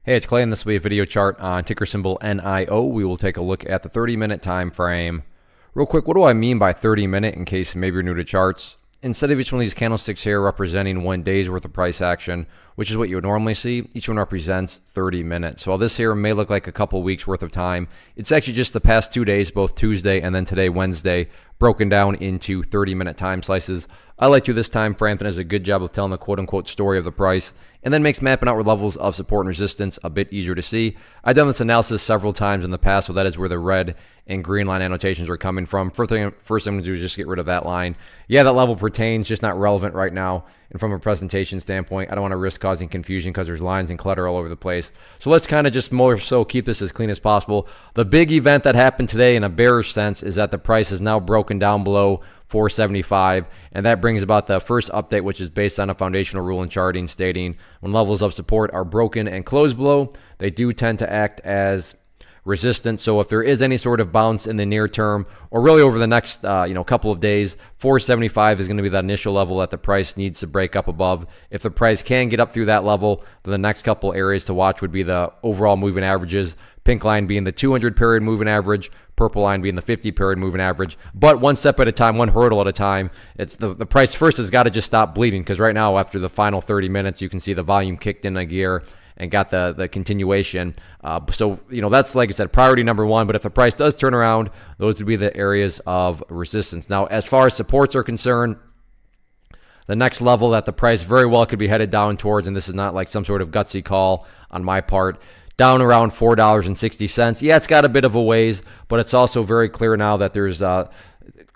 Hey, it's Clay, and this will be a video chart on ticker symbol NIO. We will take a look at the 30-minute time frame. Real quick, what do I mean by 30-minute in case maybe you're new to charts? Instead of each one of these candlesticks here representing 1 day's worth of price action, which is what you would normally see, each one represents 30 minutes. So while this here may look like a couple weeks worth of time, it's actually just the past 2 days, both Tuesday and then today, Wednesday, broken down into 30-minute time slices. I like to this time frame that does a good job of telling the quote-unquote story of the price and then makes mapping out where levels of support and resistance a bit easier to see. I've done this analysis several times in the past, so that is where the red and green line annotations are coming from. First thing I'm going to do is just get rid of that line. Yeah, that level pertains, just not relevant right now. And from a presentation standpoint, I don't want to risk causing confusion because there's lines and clutter all over the place. So let's kind of just more so keep this as clean as possible. The big event that happened today in a bearish sense is that the price is now broken down below 475, and that brings about the first update, which is based on a foundational rule in charting stating when levels of support are broken and closed below, they do tend to act as resistance. So if there is any sort of bounce in the near term or really over the next couple of days, 475 is going to be that initial level that the price needs to break up above. If the price can get up through that level, then the next couple areas to watch would be the overall moving averages, pink line being the 200 period moving average, purple line being the 50 period moving average. But one step at a time, one hurdle at a time. It's the price first has got to just stop bleeding, because right now after the final 30 minutes you can see the volume kicked in a gear and got the continuation. So, that's, like I said, priority number one. But if the price does turn around, those would be the areas of resistance. Now, as far as supports are concerned, the next level that the price very well could be headed down towards, and this is not like some sort of gutsy call on my part, down around $4.60. Yeah, it's got a bit of a ways, but it's also very clear now that there's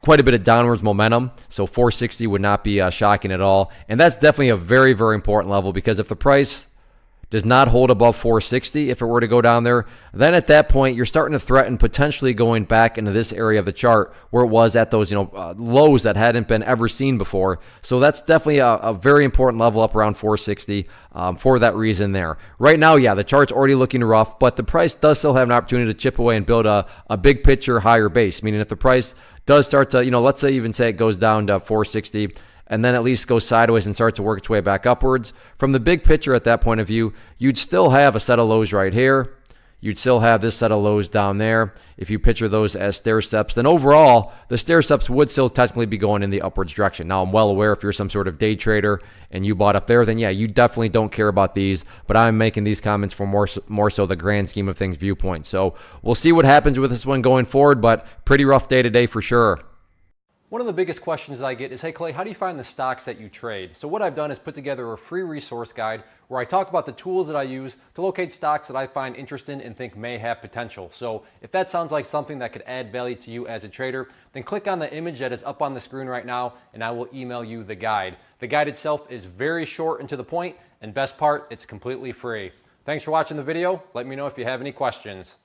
quite a bit of downwards momentum. So 460 would not be shocking at all. And that's definitely a very, very important level, because if the price does not hold above 460, if it were to go down there, then at that point you're starting to threaten potentially going back into this area of the chart where it was at those lows that hadn't been ever seen before. So that's definitely a very important level up around 460 for that reason there. Right now, yeah, the chart's already looking rough, but the price does still have an opportunity to chip away and build a big picture higher base, meaning if the price does start to, let's say even say it goes down to 460, and then at least go sideways and start to work its way back upwards. From the big picture at that point of view, you'd still have a set of lows right here. You'd still have this set of lows down there. If you picture those as stair steps, then overall, the stair steps would still technically be going in the upwards direction. Now, I'm well aware if you're some sort of day trader and you bought up there, then yeah, you definitely don't care about these, but I'm making these comments for more so the grand scheme of things viewpoint. So we'll see what happens with this one going forward, but pretty rough day today for sure. One of the biggest questions that I get is, hey Clay, how do you find the stocks that you trade? So what I've done is put together a free resource guide where I talk about the tools that I use to locate stocks that I find interesting and think may have potential. So if that sounds like something that could add value to you as a trader, then click on the image that is up on the screen right now and I will email you the guide. The guide itself is very short and to the point, and best part, it's completely free. Thanks for watching the video. Let me know if you have any questions.